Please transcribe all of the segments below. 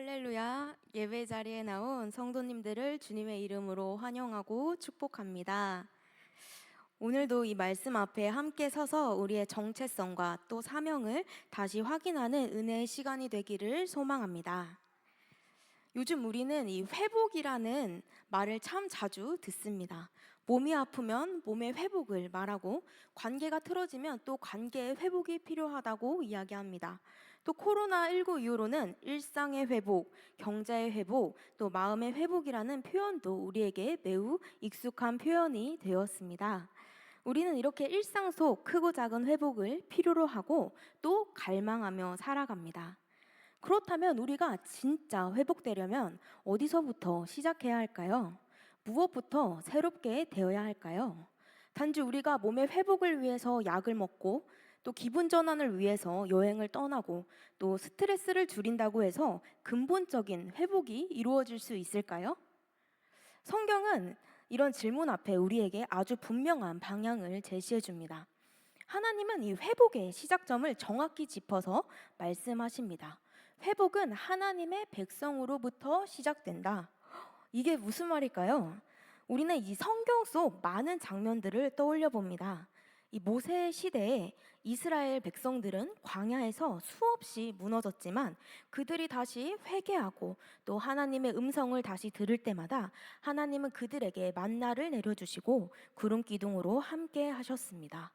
할렐루야, 예배 자리에 나온 성도님들을 주님의 이름으로 환영하고 축복합니다. 오늘도 이 말씀 앞에 함께 서서 우리의 정체성과 또 사명을 다시 확인하는 은혜의 시간이 되기를 소망합니다. 요즘 우리는 이 회복이라는 말을 참 자주 듣습니다. 몸이 아프면 몸의 회복을 말하고, 관계가 틀어지면 또 관계의 회복이 필요하다고 이야기합니다. 또 코로나19 이후로는 일상의 회복, 경제의 회복, 또 마음의 회복이라는 표현도 우리에게 매우 익숙한 표현이 되었습니다. 우리는 이렇게 일상 속 크고 작은 회복을 필요로 하고 또 갈망하며 살아갑니다. 그렇다면 우리가 진짜 회복되려면 어디서부터 시작해야 할까요? 무엇부터 새롭게 되어야 할까요? 단지 우리가 몸의 회복을 위해서 약을 먹고 또 기분 전환을 위해서 여행을 떠나고 또 스트레스를 줄인다고 해서 근본적인 회복이 이루어질 수 있을까요? 성경은 이런 질문 앞에 우리에게 아주 분명한 방향을 제시해 줍니다. 하나님은 이 회복의 시작점을 정확히 짚어서 말씀하십니다. 회복은 하나님의 백성으로부터 시작된다. 이게 무슨 말일까요? 우리는 이 성경 속 많은 장면들을 떠올려 봅니다. 이 모세 시대에 이스라엘 백성들은 광야에서 수없이 무너졌지만 그들이 다시 회개하고 또 하나님의 음성을 다시 들을 때마다 하나님은 그들에게 만나를 내려주시고 구름 기둥으로 함께 하셨습니다.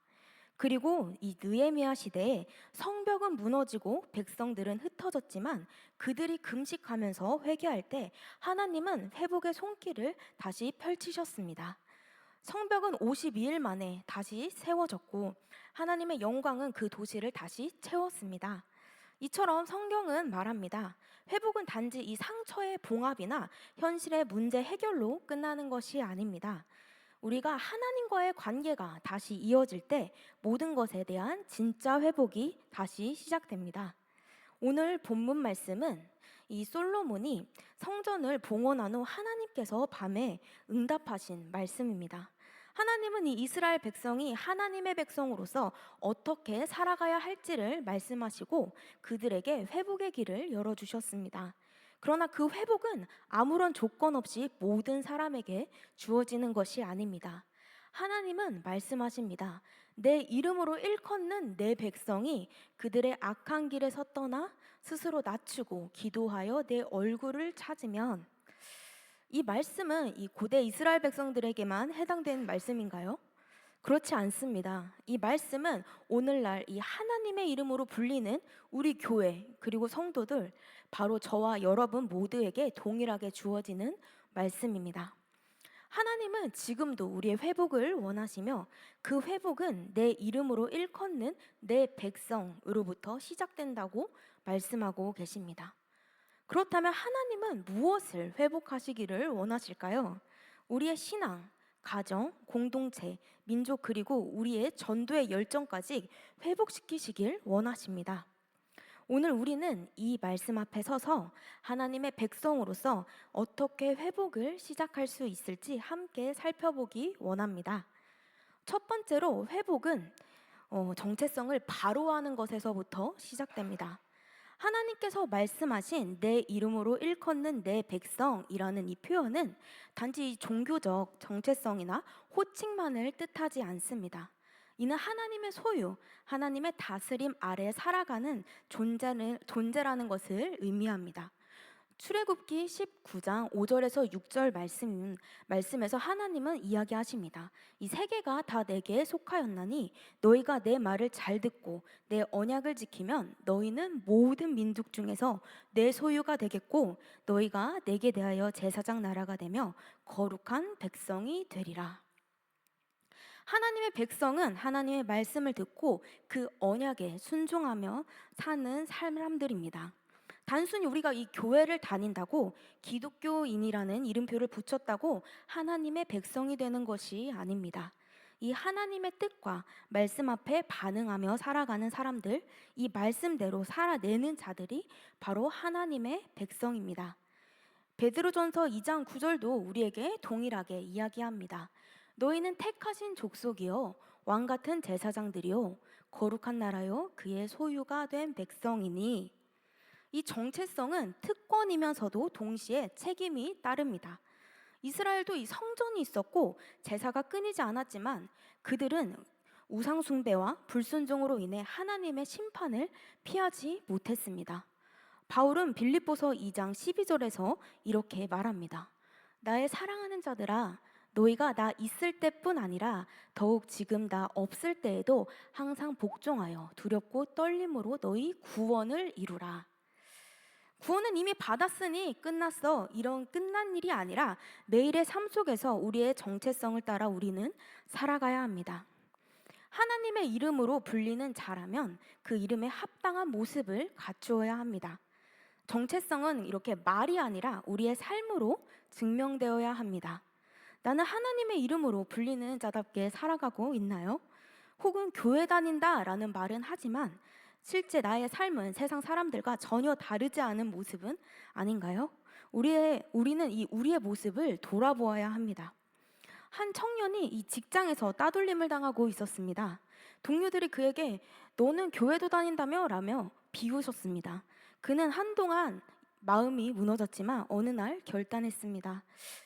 그리고 이 느헤미야 시대에 성벽은 무너지고 백성들은 흩어졌지만 그들이 금식하면서 회개할 때 하나님은 회복의 손길을 다시 펼치셨습니다. 성벽은 52일 만에 다시 세워졌고 하나님의 영광은 그 도시를 다시 채웠습니다. 이처럼 성경은 말합니다. 회복은 단지 이 상처의 봉합이나 현실의 문제 해결로 끝나는 것이 아닙니다. 우리가 하나님과의 관계가 다시 이어질 때 모든 것에 대한 진짜 회복이 다시 시작됩니다. 오늘 본문 말씀은 이 솔로몬이 성전을 봉헌한 후 하나님께서 밤에 응답하신 말씀입니다. 하나님은 이 이스라엘 백성이 하나님의 백성으로서 어떻게 살아가야 할지를 말씀하시고 그들에게 회복의 길을 열어주셨습니다. 그러나 그 회복은 아무런 조건 없이 모든 사람에게 주어지는 것이 아닙니다. 하나님은 말씀하십니다. 내 이름으로 일컫는 내 백성이 그들의 악한 길에서 떠나 스스로 낮추고 기도하여 내 얼굴을 찾으면, 이 말씀은 이 고대 이스라엘 백성들에게만 해당되는 말씀인가요? 그렇지 않습니다. 이 말씀은 오늘날 이 하나님의 이름으로 불리는 우리 교회 그리고 성도들, 바로 저와 여러분 모두에게 동일하게 주어지는 말씀입니다. 하나님은 지금도 우리의 회복을 원하시며 그 회복은 내 이름으로 일컫는 내 백성으로부터 시작된다고 말씀하고 계십니다. 그렇다면 하나님은 무엇을 회복하시기를 원하실까요? 우리의 신앙, 가정, 공동체, 민족 그리고 우리의 전도의 열정까지 회복시키시길 원하십니다. 오늘 우리는 이 말씀 앞에 서서 하나님의 백성으로서 어떻게 회복을 시작할 수 있을지 함께 살펴보기 원합니다. 첫 번째로 회복은 정체성을 바로 하는 것에서부터 시작됩니다. 하나님께서 말씀하신 내 이름으로 일컫는 내 백성이라는 이 표현은 단지 종교적 정체성이나 호칭만을 뜻하지 않습니다. 이는 하나님의 소유, 하나님의 다스림 아래 살아가는 존재라는 것을 의미합니다. 출애굽기 19장 5절에서 6절 말씀에서 하나님은 이야기하십니다. 이 세계가 다 내게 속하였나니 너희가 내 말을 잘 듣고 내 언약을 지키면 너희는 모든 민족 중에서 내 소유가 되겠고 너희가 내게 대하여 제사장 나라가 되며 거룩한 백성이 되리라. 하나님의 백성은 하나님의 말씀을 듣고 그 언약에 순종하며 사는 사람들입니다. 단순히 우리가 이 교회를 다닌다고 기독교인이라는 이름표를 붙였다고 하나님의 백성이 되는 것이 아닙니다. 이 하나님의 뜻과 말씀 앞에 반응하며 살아가는 사람들, 이 말씀대로 살아내는 자들이 바로 하나님의 백성입니다. 베드로전서 2장 9절도 우리에게 동일하게 이야기합니다. 너희는 택하신 족속이요 왕 같은 제사장들이요 거룩한 나라요 그의 소유가 된 백성이니. 이 정체성은 특권이면서도 동시에 책임이 따릅니다. 이스라엘도 이 성전이 있었고 제사가 끊이지 않았지만 그들은 우상 숭배와 불순종으로 인해 하나님의 심판을 피하지 못했습니다. 바울은 빌립보서 2장 12절에서 이렇게 말합니다. 나의 사랑하는 자들아, 너희가 나 있을 때뿐 아니라 더욱 지금 나 없을 때에도 항상 복종하여 두렵고 떨림으로 너희 구원을 이루라. 구원은 이미 받았으니 끝났어. 이런 끝난 일이 아니라 매일의 삶 속에서 우리의 정체성을 따라 우리는 살아가야 합니다. 하나님의 이름으로 불리는 자라면 그 이름에 합당한 모습을 갖추어야 합니다. 정체성은 이렇게 말이 아니라 우리의 삶으로 증명되어야 합니다. 나는 하나님의 이름으로 불리는 자답게 살아가고 있나요? 혹은 교회 다닌다라는 말은 하지만 실제 나의 삶은 세상 사람들과 전혀 다르지 않은 모습은 아닌가요? 우리는 우리의 모습을 돌아보아야 합니다. 한 청년이 이 직장에서 따돌림을 당하고 있었습니다. 동료들이 그에게 너는 교회도 다닌다며? 라며 비웃었습니다. 그는 한동안 마음이 무너졌지만 어느 날 결단했습니다.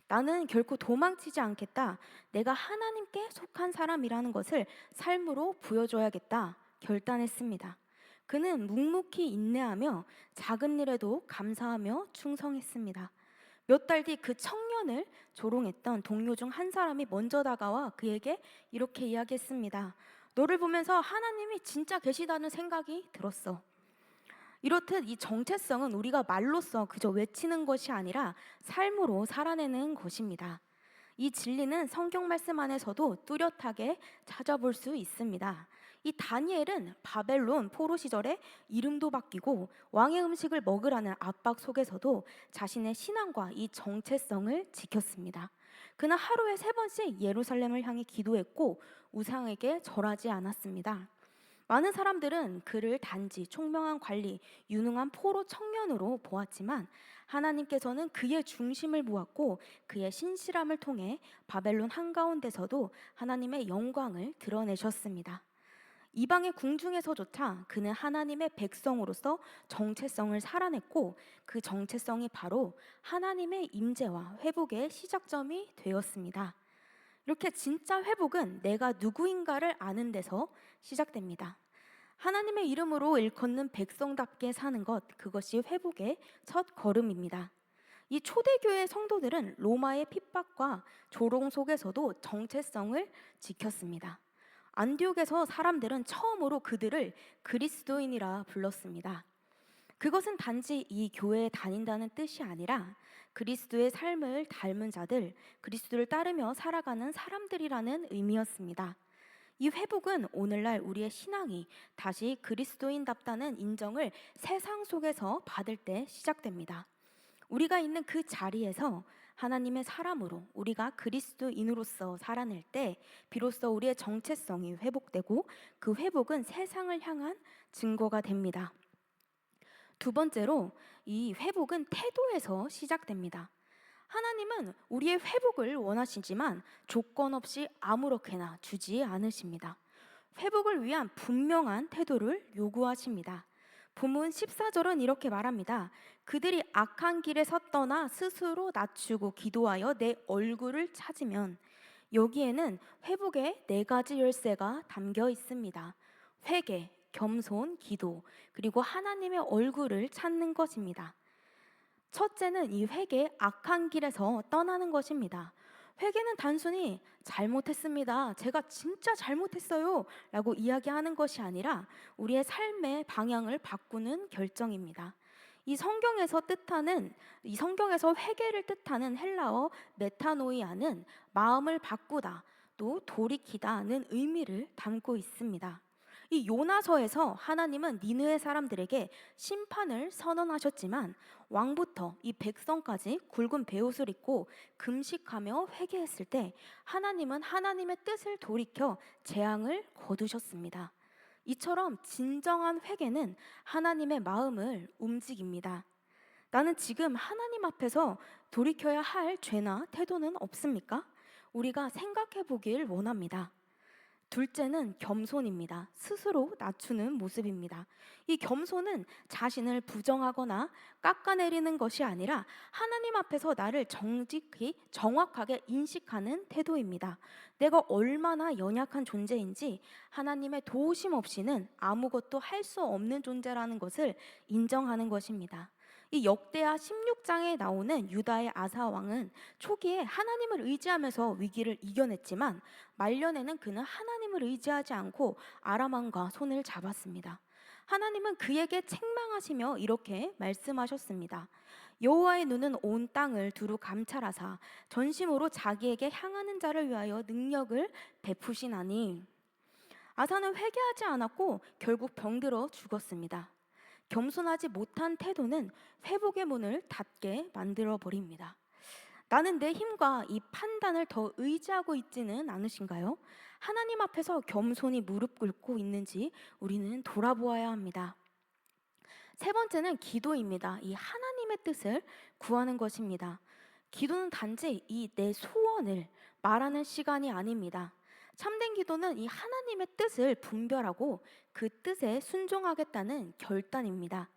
나는 결코 도망치지 않겠다. 내가 하나님께 속한 사람이라는 것을 삶으로 보여줘야겠다. 결단했습니다. 그는 묵묵히 인내하며 작은 일에도 감사하며 충성했습니다. 몇 달 뒤 그 청년을 조롱했던 동료 중 한 사람이 먼저 다가와 그에게 이렇게 이야기했습니다. 너를 보면서 하나님이 진짜 계시다는 생각이 들었어. 이렇듯 이 정체성은 우리가 말로써 그저 외치는 것이 아니라 삶으로 살아내는 것입니다. 이 진리는 성경 말씀 안에서도 뚜렷하게 찾아볼 수 있습니다. 이 다니엘은 바벨론 포로 시절에 이름도 바뀌고 왕의 음식을 먹으라는 압박 속에서도 자신의 신앙과 이 정체성을 지켰습니다. 그는 하루에 3번씩 예루살렘을 향해 기도했고 우상에게 절하지 않았습니다. 많은 사람들은 그를 단지 총명한 관리, 유능한 포로 청년으로 보았지만 하나님께서는 그의 중심을 보았고 그의 신실함을 통해 바벨론 한가운데서도 하나님의 영광을 드러내셨습니다. 이방의 궁중에서조차 그는 하나님의 백성으로서 정체성을 살아냈고 그 정체성이 바로 하나님의 임재와 회복의 시작점이 되었습니다. 이렇게 진짜 회복은 내가 누구인가를 아는 데서 시작됩니다. 하나님의 이름으로 일컫는 백성답게 사는 것, 그것이 회복의 첫 걸음입니다. 이 초대교회 성도들은 로마의 핍박과 조롱 속에서도 정체성을 지켰습니다. 안디옥에서 사람들은 처음으로 그들을 그리스도인이라 불렀습니다. 그것은 단지 이 교회에 다닌다는 뜻이 아니라 그리스도의 삶을 닮은 자들, 그리스도를 따르며 살아가는 사람들이라는 의미였습니다. 이 회복은 오늘날 우리의 신앙이 다시 그리스도인답다는 인정을 세상 속에서 받을 때 시작됩니다. 우리가 있는 그 자리에서 하나님의 사람으로 우리가 그리스도인으로서 살아낼 때 비로소 우리의 정체성이 회복되고 그 회복은 세상을 향한 증거가 됩니다. 두 번째로 이 회복은 태도에서 시작됩니다. 하나님은 우리의 회복을 원하시지만 조건 없이 아무렇게나 주지 않으십니다. 회복을 위한 분명한 태도를 요구하십니다. 본문 14절은 이렇게 말합니다. 그들이 악한 길에서 떠나 스스로 낮추고 기도하여 내 얼굴을 찾으면, 여기에는 회복의 4가지 열쇠가 담겨 있습니다. 회개, 겸손, 기도, 그리고 하나님의 얼굴을 찾는 것입니다. 첫째는 이 회개, 악한 길에서 떠나는 것입니다. 회개는 단순히 잘못했습니다, 제가 진짜 잘못했어요 라고 이야기하는 것이 아니라 우리의 삶의 방향을 바꾸는 결정입니다. 이 성경에서 회개를 뜻하는 헬라어 메타노이아는 마음을 바꾸다, 또 돌이키다는 의미를 담고 있습니다. 이 요나서에서 하나님은 니느웨 사람들에게 심판을 선언하셨지만 왕부터 이 백성까지 굵은 베옷을 입고 금식하며 회개했을 때 하나님은 하나님의 뜻을 돌이켜 재앙을 거두셨습니다. 이처럼 진정한 회개는 하나님의 마음을 움직입니다. 나는 지금 하나님 앞에서 돌이켜야 할 죄나 태도는 없습니까? 우리가 생각해 보길 원합니다. 둘째는 겸손입니다. 스스로 낮추는 모습입니다. 이 겸손은 자신을 부정하거나 깎아내리는 것이 아니라 하나님 앞에서 나를 정직히 정확하게 인식하는 태도입니다. 내가 얼마나 연약한 존재인지 하나님의 도우심 없이는 아무것도 할 수 없는 존재라는 것을 인정하는 것입니다. 이 역대하 16장에 나오는 유다의 아사 왕은 초기에 하나님을 의지하면서 위기를 이겨냈지만 말년에는 그는 하나님을 의지하지 않고 아람 왕과 손을 잡았습니다. 하나님은 그에게 책망하시며 이렇게 말씀하셨습니다. 여호와의 눈은 온 땅을 두루 감찰하사 전심으로 자기에게 향하는 자를 위하여 능력을 베푸시나니. 아사는 회개하지 않았고 결국 병들어 죽었습니다. 겸손하지 못한 태도는 회복의 문을 닫게 만들어 버립니다. 나는 내 힘과 이 판단을 더 의지하고 있지는 않으신가요? 하나님 앞에서 겸손히 무릎 꿇고 있는지 우리는 돌아보아야 합니다. 세 번째는 기도입니다. 이 하나님의 뜻을 구하는 것입니다. 기도는 단지 이 내 소원을 말하는 시간이 아닙니다. 참된 기도는 이 하나님의 뜻을 분별하고 그 뜻에 순종하겠다는 결단입니다.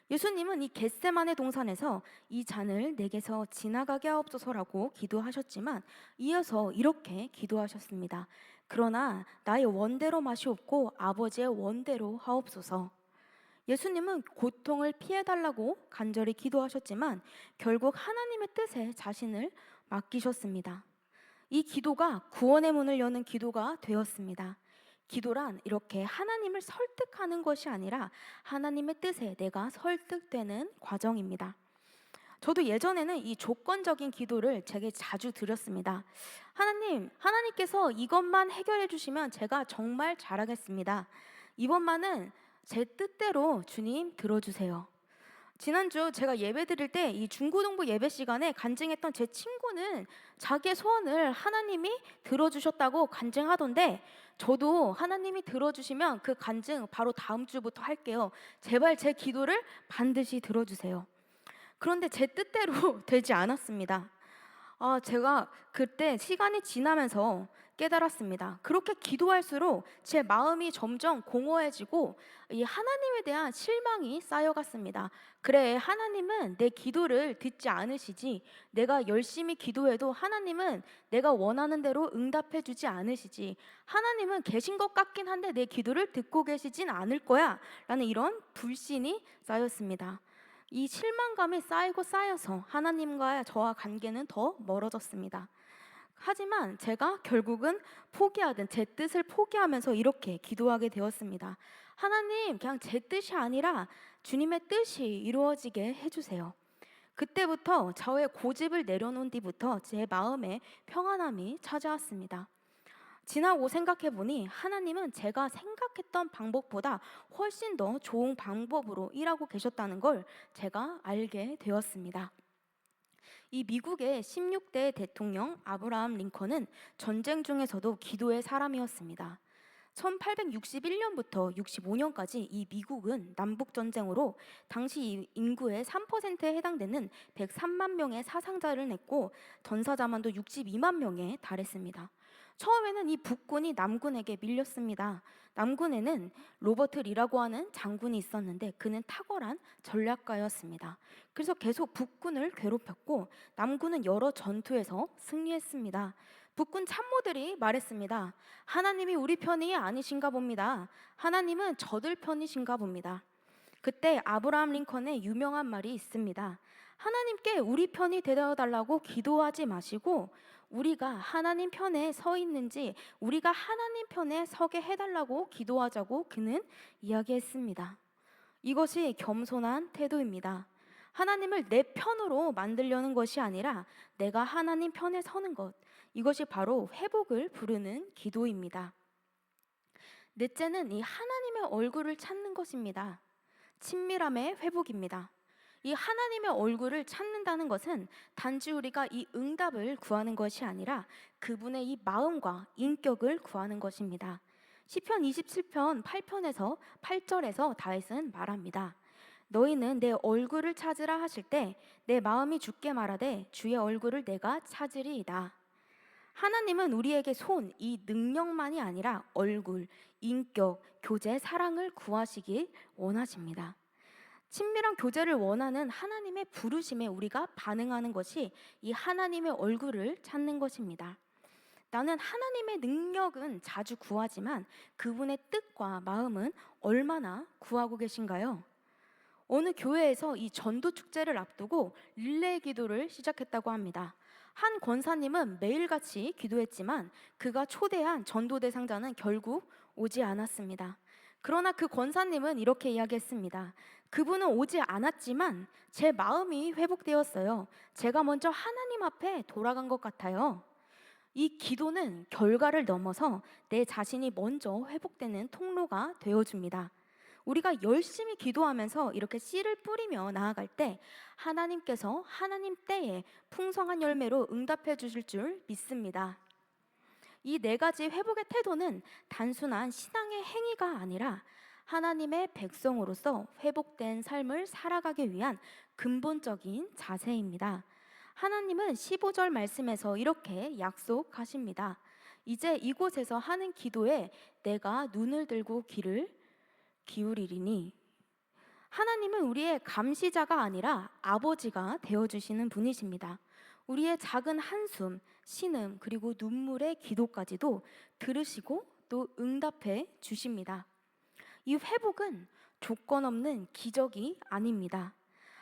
예수님은 이 겟세마네 동산에서 이 잔을 내게서 지나가게 하옵소서라고 기도하셨지만 이어서 이렇게 기도하셨습니다. 그러나 나의 원대로 마시옵고 아버지의 원대로 하옵소서. 예수님은 고통을 피해달라고 간절히 기도하셨지만 결국 하나님의 뜻에 자신을 맡기셨습니다. 이 기도가 구원의 문을 여는 기도가 되었습니다. 기도란 이렇게 하나님을 설득하는 것이 아니라 하나님의 뜻에 내가 설득되는 과정입니다. 저도 예전에는 이 조건적인 기도를 되게 자주 드렸습니다. 하나님께서 이것만 해결해 주시면 제가 정말 잘하겠습니다. 이번만은 제 뜻대로 주님 들어주세요. 지난주 제가 예배 드릴 때 이 중고등부 예배 시간에 간증했던 제 친구는 자기의 소원을 하나님이 들어주셨다고 간증하던데, 저도 하나님이 들어주시면 그 간증 바로 다음 주부터 할게요. 제발 제 기도를 반드시 들어주세요. 그런데 제 뜻대로 되지 않았습니다. 제가 그때 시간이 지나면서 깨달았습니다. 그렇게 기도할수록 제 마음이 점점 공허해지고 이 하나님에 대한 실망이 쌓여갔습니다. 그래, 하나님은 내 기도를 듣지 않으시지. 내가 열심히 기도해도 하나님은 내가 원하는 대로 응답해 주지 않으시지. 하나님은 계신 것 같긴 한데 내 기도를 듣고 계시진 않을 거야 라는 이런 불신이 쌓였습니다. 이 실망감이 쌓이고 쌓여서 하나님과 저와 관계는 더 멀어졌습니다. 하지만 제가 결국은 포기하든 제 뜻을 포기하면서 이렇게 기도하게 되었습니다. 하나님, 그냥 제 뜻이 아니라 주님의 뜻이 이루어지게 해주세요. 그때부터 저의 고집을 내려놓은 뒤부터 제 마음에 평안함이 찾아왔습니다. 지나고 생각해보니 하나님은 제가 생각했던 방법보다 훨씬 더 좋은 방법으로 일하고 계셨다는 걸 제가 알게 되었습니다. 이 미국의 16대 대통령 아브라함 링컨은 전쟁 중에서도 기도의 사람이었습니다. 1861년부터 65년까지 이 미국은 남북전쟁으로 당시 인구의 3%에 해당되는 103만 명의 사상자를 냈고 전사자만도 62만 명에 달했습니다. 처음에는 이 북군이 남군에게 밀렸습니다. 남군에는 로버트 리라고 하는 장군이 있었는데 그는 탁월한 전략가였습니다. 그래서 계속 북군을 괴롭혔고 남군은 여러 전투에서 승리했습니다. 북군 참모들이 말했습니다. 하나님이 우리 편이 아니신가 봅니다. 하나님은 저들 편이신가 봅니다. 그때 아브라함 링컨의 유명한 말이 있습니다. 하나님께 우리 편이 되어달라고 기도하지 마시고 우리가 하나님 편에 서 있는지 우리가 하나님 편에 서게 해달라고 기도하자고 그는 이야기했습니다. 이것이 겸손한 태도입니다. 하나님을 내 편으로 만들려는 것이 아니라 내가 하나님 편에 서는 것, 이것이 바로 회복을 부르는 기도입니다. 넷째는 이 하나님의 얼굴을 찾는 것입니다. 친밀함의 회복입니다. 이 하나님의 얼굴을 찾는다는 것은 단지 우리가 이 응답을 구하는 것이 아니라 그분의 이 마음과 인격을 구하는 것입니다. 시편 27편 8편에서 8절에서 다윗은 말합니다. 너희는 내 얼굴을 찾으라 하실 때 내 마음이 주께 말하되 주의 얼굴을 내가 찾으리이다. 하나님은 우리에게 손, 이 능력만이 아니라 얼굴, 인격, 교제, 사랑을 구하시길 원하십니다. 친밀한 교제를 원하는 하나님의 부르심에 우리가 반응하는 것이 이 하나님의 얼굴을 찾는 것입니다. 나는 하나님의 능력은 자주 구하지만 그분의 뜻과 마음은 얼마나 구하고 계신가요? 어느 교회에서 이 전도 축제를 앞두고 릴레이 기도를 시작했다고 합니다. 한 권사님은 매일같이 기도했지만 그가 초대한 전도 대상자는 결국 오지 않았습니다. 그러나 그 권사님은 이렇게 이야기했습니다. 그분은 오지 않았지만 제 마음이 회복되었어요. 제가 먼저 하나님 앞에 돌아간 것 같아요. 이 기도는 결과를 넘어서 내 자신이 먼저 회복되는 통로가 되어줍니다. 우리가 열심히 기도하면서 이렇게 씨를 뿌리며 나아갈 때 하나님께서 하나님 때에 풍성한 열매로 응답해 주실 줄 믿습니다. 이 네 가지 회복의 태도는 단순한 신앙의 행위가 아니라 하나님의 백성으로서 회복된 삶을 살아가기 위한 근본적인 자세입니다. 하나님은 15절 말씀에서 이렇게 약속하십니다. 이제 이곳에서 하는 기도에 내가 눈을 들고 귀를 기울이리니. 하나님은 우리의 감시자가 아니라 아버지가 되어주시는 분이십니다. 우리의 작은 한숨, 신음, 그리고 눈물의 기도까지도 들으시고 또 응답해 주십니다. 이 회복은 조건 없는 기적이 아닙니다.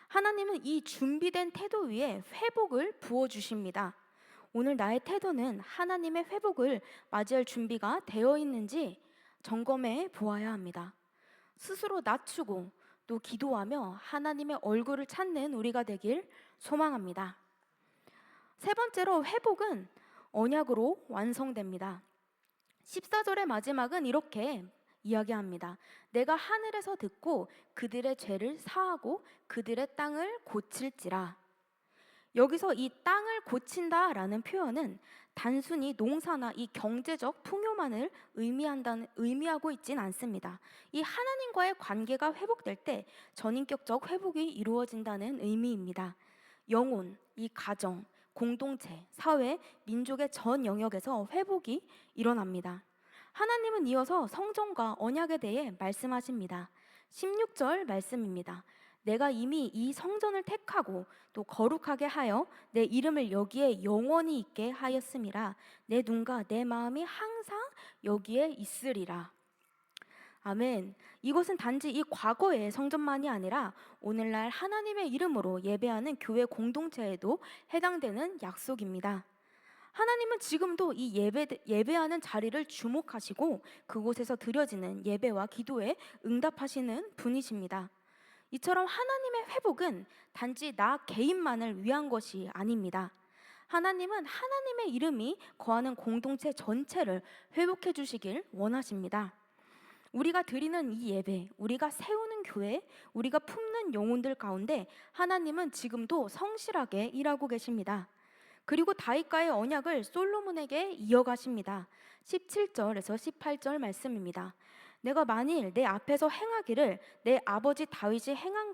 하나님은 이 준비된 태도 위에 회복을 부어주십니다. 오늘 나의 태도는 하나님의 회복을 맞이할 준비가 되어 있는지 점검해 보아야 합니다. 스스로 낮추고 또 기도하며 하나님의 얼굴을 찾는 우리가 되길 소망합니다. 세 번째로 회복은 언약으로 완성됩니다. 14절의 마지막은 이렇게 이야기합니다. 내가 하늘에서 듣고 그들의 죄를 사하고 그들의 땅을 고칠지라. 여기서 이 땅을 고친다라는 표현은 단순히 농사나 이 경제적 풍요만을 의미하고 있진 않습니다. 이 하나님과의 관계가 회복될 때 전인격적 회복이 이루어진다는 의미입니다. 영혼, 이 가정, 공동체, 사회, 민족의 전 영역에서 회복이 일어납니다. 하나님은 이어서 성전과 언약에 대해 말씀하십니다. 16절 말씀입니다. 내가 이미 이 성전을 택하고 또 거룩하게 하여 내 이름을 여기에 영원히 있게 하였음이라. 내 눈과 내 마음이 항상 여기에 있으리라. 아멘. 이것은 단지 이 과거의 성전만이 아니라 오늘날 하나님의 이름으로 예배하는 교회 공동체에도 해당되는 약속입니다. 하나님은 지금도 이 예배하는 자리를 주목하시고 그곳에서 드려지는 예배와 기도에 응답하시는 분이십니다. 이처럼 하나님의 회복은 단지 나 개인만을 위한 것이 아닙니다. 하나님은 하나님의 이름이 거하는 공동체 전체를 회복해 주시길 원하십니다. 우리가 드리는 이 예배, 우리가 세우는 교회, 우리가 품는 영혼들 가운데 하나님은 지금도 성실하게 일하고 계십니다. 그리고 다윗과의 언약을 솔로몬에게 이어가십니다. 17절에서 18절 말씀입니다. 내가 만일 내 앞에서 행하기를 내 아버지 다윗이 행한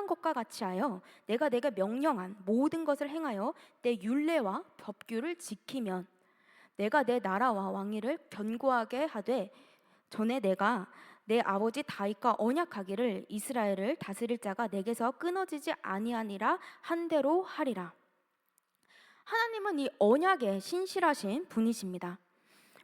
것과 같이 하여 내가 내게 명령한 모든 것을 행하여 내 율례와 법규를 지키면 내가 내 나라와 왕위를 견고하게 하되 전에 내가 내 아버지 다윗과 언약하기를 이스라엘을 다스릴 자가 내게서 끊어지지 아니하니라 한 대로 하리라. 하나님은 이 언약에 신실하신 분이십니다.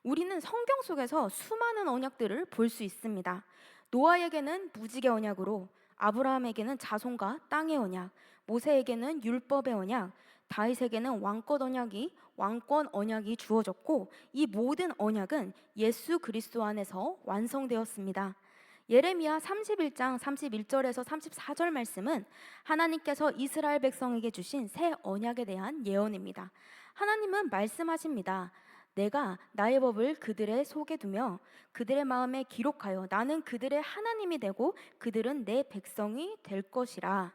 우리는 성경 속에서 수많은 언약들을 볼 수 있습니다. 노아에게는 무지개 언약으로, 아브라함에게는 자손과 땅의 언약, 모세에게는 율법의 언약, 다윗에게는 왕권 언약이 주어졌고 이 모든 언약은 예수 그리스도 안에서 완성되었습니다. 예레미야 31장 31절에서 34절 말씀은 하나님께서 이스라엘 백성에게 주신 새 언약에 대한 예언입니다. 하나님은 말씀하십니다. 내가 나의 법을 그들의 속에 두며 그들의 마음에 기록하여 나는 그들의 하나님이 되고 그들은 내 백성이 될 것이라.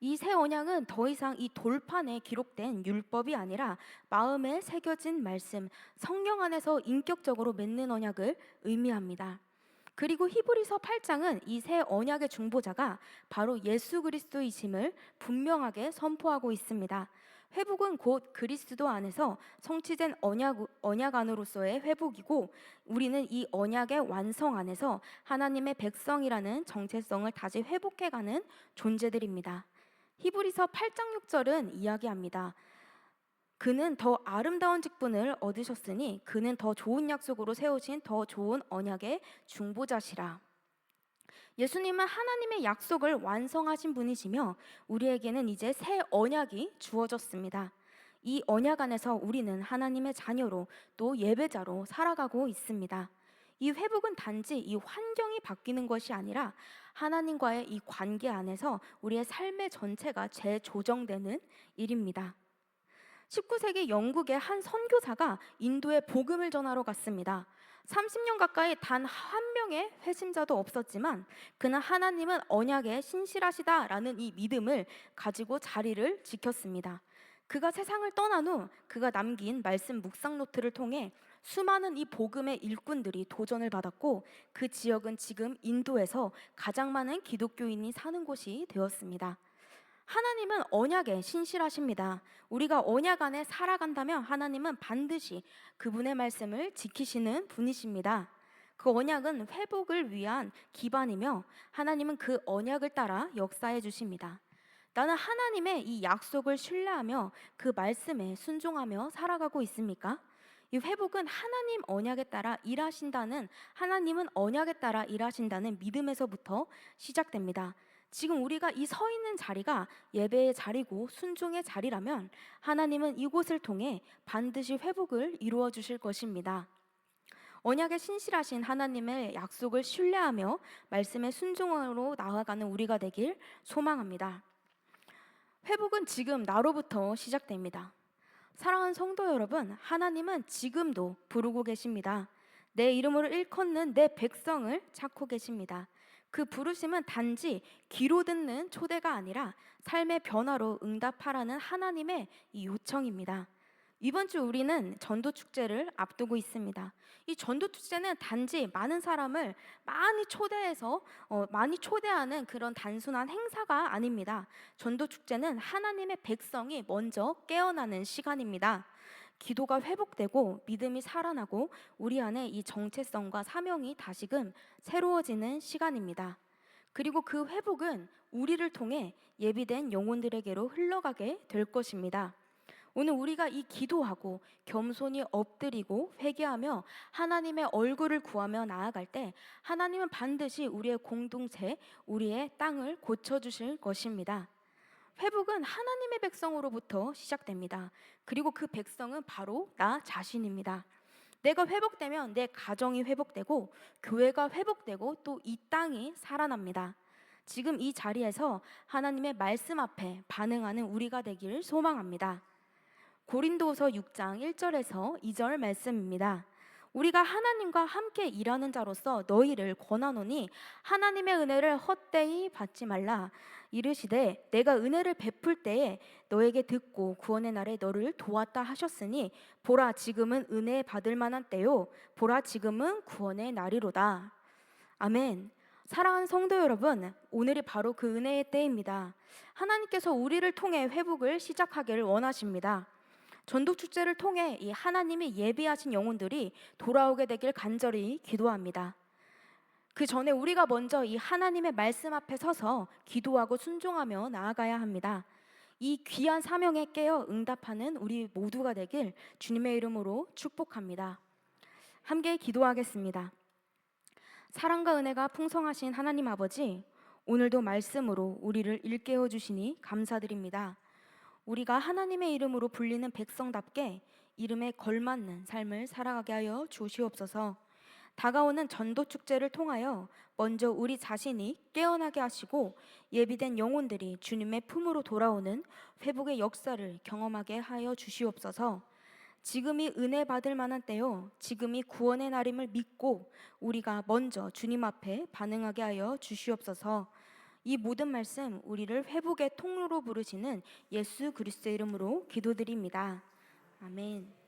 이 새 언약은 더 이상 이 돌판에 기록된 율법이 아니라 마음에 새겨진 말씀, 성령 안에서 인격적으로 맺는 언약을 의미합니다. 그리고 히브리서 8장은 이 새 언약의 중보자가 바로 예수 그리스도이심을 분명하게 선포하고 있습니다. 회복은 곧 그리스도 안에서 성취된 언약 안으로서의 회복이고, 우리는 이 언약의 완성 안에서 하나님의 백성이라는 정체성을 다시 회복해가는 존재들입니다. 히브리서 8장 6절은 이야기합니다. 그는 더 아름다운 직분을 얻으셨으니 그는 더 좋은 약속으로 세우신 더 좋은 언약의 중보자시라. 예수님은 하나님의 약속을 완성하신 분이시며 우리에게는 이제 새 언약이 주어졌습니다. 이 언약 안에서 우리는 하나님의 자녀로 또 예배자로 살아가고 있습니다. 이 회복은 단지 이 환경이 바뀌는 것이 아니라 하나님과의 이 관계 안에서 우리의 삶의 전체가 재조정되는 일입니다. 19세기 영국의 한 선교사가 인도에 복음을 전하러 갔습니다. 30년 가까이 단 한 명의 회심자도 없었지만 그는 하나님은 언약에 신실하시다라는 이 믿음을 가지고 자리를 지켰습니다. 그가 세상을 떠난 후 그가 남긴 말씀 묵상 노트를 통해 수많은 이 복음의 일꾼들이 도전을 받았고, 그 지역은 지금 인도에서 가장 많은 기독교인이 사는 곳이 되었습니다. 하나님은 언약에 신실하십니다. 우리가 언약 안에 살아간다면 하나님은 반드시 그분의 말씀을 지키시는 분이십니다. 그 언약은 회복을 위한 기반이며 하나님은 그 언약을 따라 역사해 주십니다. 나는 하나님의 이 약속을 신뢰하며 그 말씀에 순종하며 살아가고 있습니까? 이 회복은 하나님 언약에 따라 일하신다는, 하나님은 언약에 따라 일하신다는 믿음에서부터 시작됩니다. 지금 우리가 이 서 있는 자리가 예배의 자리고 순종의 자리라면 하나님은 이곳을 통해 반드시 회복을 이루어 주실 것입니다. 언약에 신실하신 하나님의 약속을 신뢰하며 말씀의 순종으로 나아가는 우리가 되길 소망합니다. 회복은 지금 나로부터 시작됩니다. 사랑하는 성도 여러분, 하나님은 지금도 부르고 계십니다. 내 이름으로 일컫는 내 백성을 찾고 계십니다. 그 부르심은 단지 귀로 듣는 초대가 아니라 삶의 변화로 응답하라는 하나님의 이 요청입니다. 이번 주 우리는 전도축제를 앞두고 있습니다. 이 전도축제는 단지 많은 사람을 많이 초대하는 그런 단순한 행사가 아닙니다. 전도축제는 하나님의 백성이 먼저 깨어나는 시간입니다. 기도가 회복되고 믿음이 살아나고 우리 안에 이 정체성과 사명이 다시금 새로워지는 시간입니다. 그리고 그 회복은 우리를 통해 예비된 영혼들에게로 흘러가게 될 것입니다. 오늘 우리가 이 기도하고 겸손히 엎드리고 회개하며 하나님의 얼굴을 구하며 나아갈 때 하나님은 반드시 우리의 공동체, 우리의 땅을 고쳐주실 것입니다. 회복은 하나님의 백성으로부터 시작됩니다. 그리고 그 백성은 바로 나 자신입니다. 내가 회복되면 내 가정이 회복되고 교회가 회복되고 또 이 땅이 살아납니다. 지금 이 자리에서 하나님의 말씀 앞에 반응하는 우리가 되기를 소망합니다. 고린도후서 6장 1절에서 2절 말씀입니다. 우리가 하나님과 함께 일하는 자로서 너희를 권하노니 하나님의 은혜를 헛되이 받지 말라. 이르시되 내가 은혜를 베풀 때에 너에게 듣고 구원의 날에 너를 도왔다 하셨으니 보라 지금은 은혜 받을 만한 때요 보라 지금은 구원의 날이로다. 아멘. 사랑하는 성도 여러분, 오늘이 바로 그 은혜의 때입니다. 하나님께서 우리를 통해 회복을 시작하기를 원하십니다. 전도축제를 통해 이 하나님이 예비하신 영혼들이 돌아오게 되길 간절히 기도합니다. 그 전에 우리가 먼저 이 하나님의 말씀 앞에 서서 기도하고 순종하며 나아가야 합니다. 이 귀한 사명에 깨어 응답하는 우리 모두가 되길 주님의 이름으로 축복합니다. 함께 기도하겠습니다. 사랑과 은혜가 풍성하신 하나님 아버지, 오늘도 말씀으로 우리를 일깨워 주시니 감사드립니다. 우리가 하나님의 이름으로 불리는 백성답게 이름에 걸맞는 삶을 살아가게 하여 주시옵소서. 다가오는 전도축제를 통하여 먼저 우리 자신이 깨어나게 하시고 예비된 영혼들이 주님의 품으로 돌아오는 회복의 역사를 경험하게 하여 주시옵소서. 지금이 은혜 받을 만한 때요 지금이 구원의 날임을 믿고 우리가 먼저 주님 앞에 반응하게 하여 주시옵소서. 이 모든 말씀 우리를 회복의 통로로 부르시는 예수 그리스도의 이름으로 기도드립니다. 아멘.